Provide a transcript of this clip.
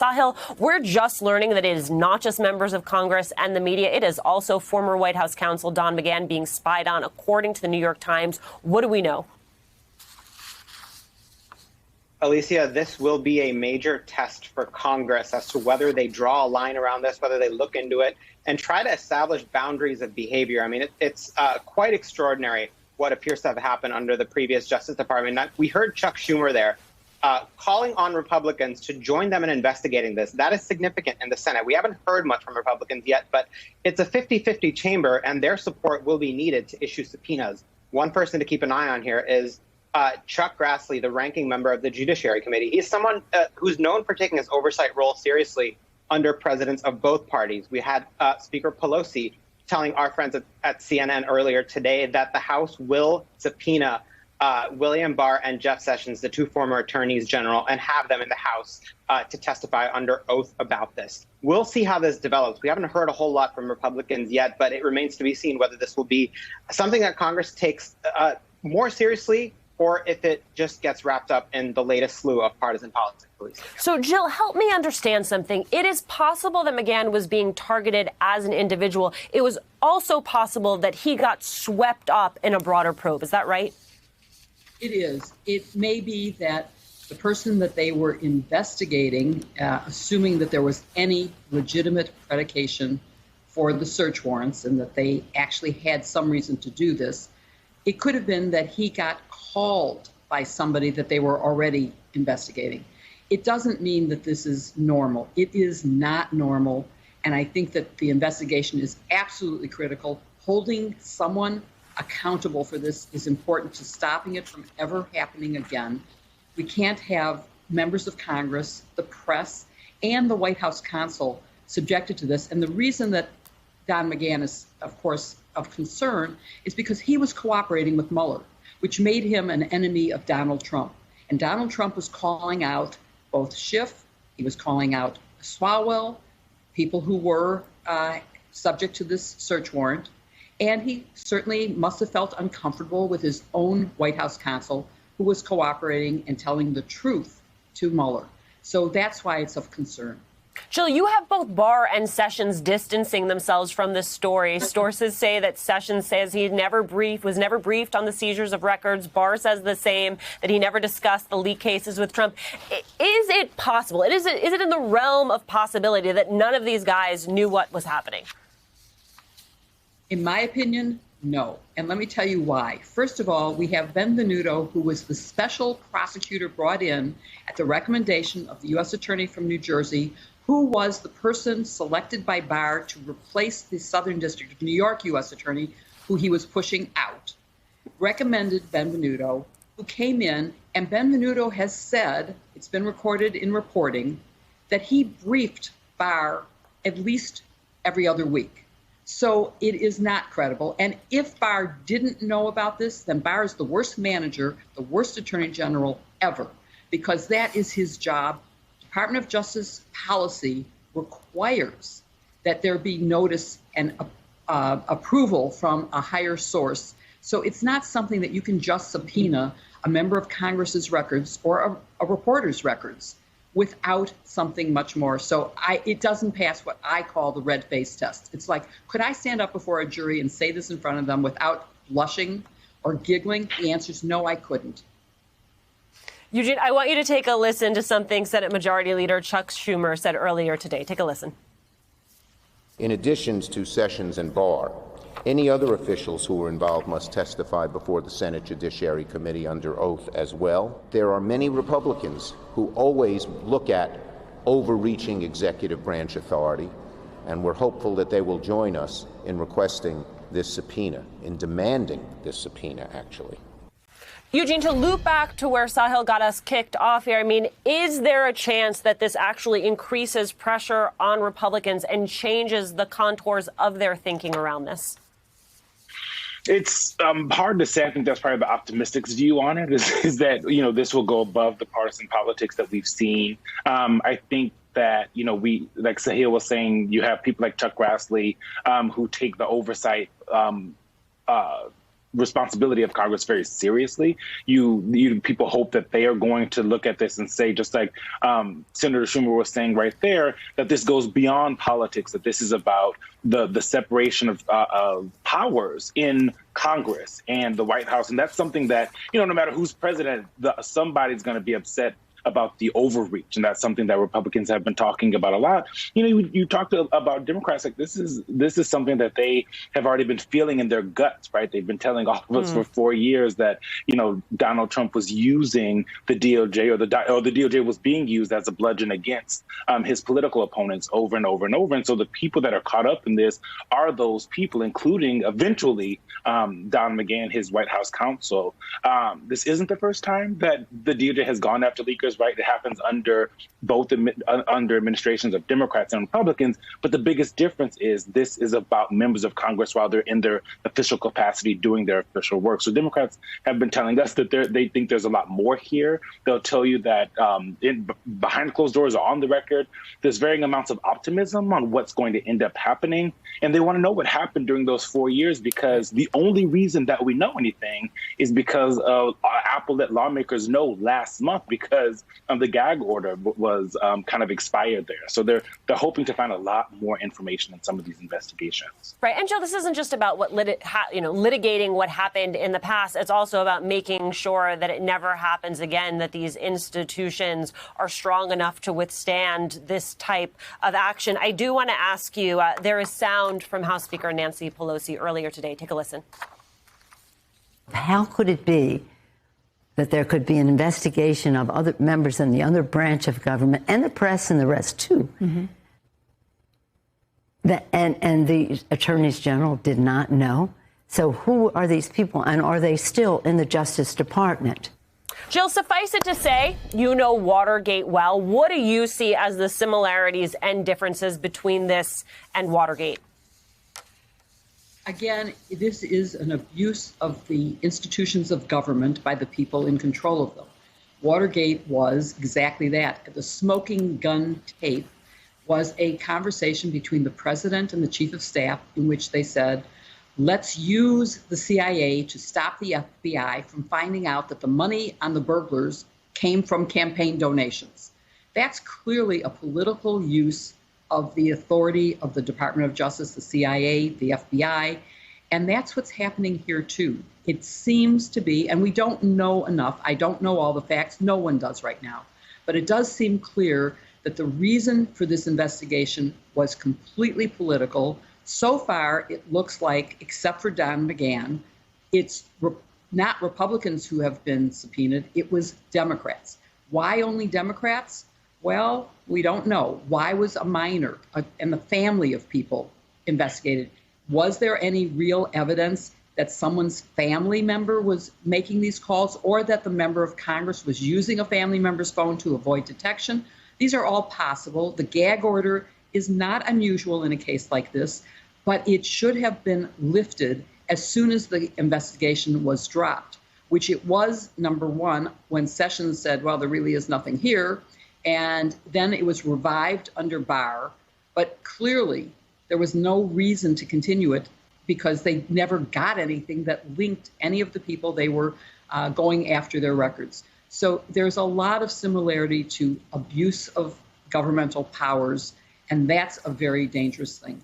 Sahil, we're just learning that it is not just members of Congress and the media. It is also former White House counsel Don McGahn being spied on, according to the New York Times. What do we know? Alicia, this will be a major test for Congress as to whether they draw a line around this, whether they look into it and try to establish boundaries of behavior. I mean, it's quite extraordinary what appears to have happened under the previous Justice Department. We heard Chuck Schumer there calling on Republicans to join them in investigating this. That is significant in the Senate. We haven't heard much from Republicans yet, but it's a 50-50 chamber, and their support will be needed to issue subpoenas. One person to keep an eye on here is Chuck Grassley, the ranking member of the Judiciary Committee. He's someone who's known for taking his oversight role seriously under presidents of both parties. We had Speaker Pelosi telling our friends at CNN earlier today that the House will subpoena William Barr and Jeff Sessions, the two former attorneys general, and have them in the House to testify under oath about this. We'll see how this develops. We haven't heard a whole lot from Republicans yet, but it remains to be seen whether this will be something that Congress takes more seriously or if it just gets wrapped up in the latest slew of partisan politics. So, Jill, help me understand something. It is possible that McGahn was being targeted as an individual. It was also possible that he got swept up in a broader probe. Is that right? It is. It may be that the person that they were investigating, assuming that there was any legitimate predication for the search warrants and that they actually had some reason to do this, it could have been that he got called by somebody that they were already investigating. It doesn't mean that this is normal. It is not normal. And I think that the investigation is absolutely critical. Holding someone accountable for this is important to stopping it from ever happening again. We can't have members of Congress, the press, and the White House counsel subjected to this. And the reason that Don McGahn is, of course, of concern is because he was cooperating with Mueller, which made him an enemy of Donald Trump. And Donald Trump was calling out both Schiff, he was calling out Swalwell, people who were subject to this search warrant. And he certainly must have felt uncomfortable with his own White House counsel, who was cooperating and telling the truth to Mueller. So that's why it's of concern. Jill, you have both Barr and Sessions distancing themselves from this story. Sources say that Sessions says he was never briefed on the seizures of records. Barr says the same, that he never discussed the leak cases with Trump. Is it possible? Is it in the realm of possibility that none of these guys knew what was happening? In my opinion, no. And let me tell you why. First of all, we have Benvenuto, who was the special prosecutor brought in at the recommendation of the U.S. Attorney from New Jersey, who was the person selected by Barr to replace the Southern District of New York U.S. Attorney, who he was pushing out, recommended Benvenuto, who came in, and Benvenuto has said, it's been recorded in reporting, that he briefed Barr at least every other week. So it is not credible. And if Barr didn't know about this, then Barr is the worst manager, the worst attorney general ever, because that is his job. Department of Justice policy requires that there be notice and approval from a higher source. So it's not something that you can just subpoena a member of Congress's records or a reporter's records without something much more. So it doesn't pass what I call the red face test. It's like, could I stand up before a jury and say this in front of them without blushing or giggling? The answer is no, I couldn't. Eugene, I want you to take a listen to something Senate Majority Leader Chuck Schumer said earlier today. Take a listen. In addition to Sessions and Barr, any other officials who were involved must testify before the Senate Judiciary Committee under oath as well. There are many Republicans who always look at overreaching executive branch authority, and we're hopeful that they will join us in requesting this subpoena, in demanding this subpoena, actually. Eugene, to loop back to where Sahil got us kicked off here, I mean, is there a chance that this actually increases pressure on Republicans and changes the contours of their thinking around this? It's hard to say. I think that's probably the optimistic view on it, is that, this will go above the partisan politics that we've seen. I think that, we, like Sahil was saying, you have people like Chuck Grassley who take the oversight responsibility of Congress very seriously. People hope that they are going to look at this and say, just like Senator Schumer was saying right there, that this goes beyond politics, that this is about the separation of powers in Congress and the White House. And that's something that, no matter who's president, somebody's going to be upset about the overreach. And that's something that Republicans have been talking about a lot. You talked about Democrats, like this is something that they have already been feeling in their guts, right? They've been telling all of us for 4 years that, Donald Trump was using the DOJ or the DOJ was being used as a bludgeon against his political opponents over and over and over. And so the people that are caught up in this are those people, including eventually Don McGahn, his White House counsel. This isn't the first time that the DOJ has gone after leakers. Right, it happens under both under administrations of Democrats and Republicans. But the biggest difference is this is about members of Congress while they're in their official capacity doing their official work. So Democrats have been telling us that they think there's a lot more here. They'll tell you that behind closed doors or on the record, there's varying amounts of optimism on what's going to end up happening. And they want to know what happened during those 4 years, because the only reason that we know anything is because Apple let lawmakers know last month, because the gag order was kind of expired there. So they're hoping to find a lot more information in some of these investigations. Right. And Jill, this isn't just about litigating what happened in the past. It's also about making sure that it never happens again, that these institutions are strong enough to withstand this type of action. I do want to ask you, there is sound from House Speaker Nancy Pelosi earlier today. Take a listen. How could it be that there could be an investigation of other members in the other branch of government and the press and the rest, too? Mm-hmm. And the attorneys general did not know. So who are these people, and are they still in the Justice Department? Jill, suffice it to say, you know Watergate well. What do you see as the similarities and differences between this and Watergate? Again, this is an abuse of the institutions of government by the people in control of them. Watergate was exactly that. The smoking gun tape was a conversation between the president and the chief of staff in which they said, let's use the CIA to stop the FBI from finding out that the money on the burglars came from campaign donations. That's clearly a political use of the authority of the Department of Justice, the CIA, the FBI, and that's what's happening here too. It seems to be, and we don't know enough, I don't know all the facts, no one does right now, but it does seem clear that the reason for this investigation was completely political. So far, it looks like, except for Don McGahn, it's not Republicans who have been subpoenaed, it was Democrats. Why only Democrats? Well, we don't know. Why was a minor and the family of people investigated? Was there any real evidence that someone's family member was making these calls, or that the member of Congress was using a family member's phone to avoid detection? These are all possible. The gag order is not unusual in a case like this, but it should have been lifted as soon as the investigation was dropped, which it was, number one, when Sessions said, well, there really is nothing here. And then it was revived under Barr, but clearly there was no reason to continue it because they never got anything that linked any of the people they were going after their records. So there's a lot of similarity to abuse of governmental powers, and that's a very dangerous thing.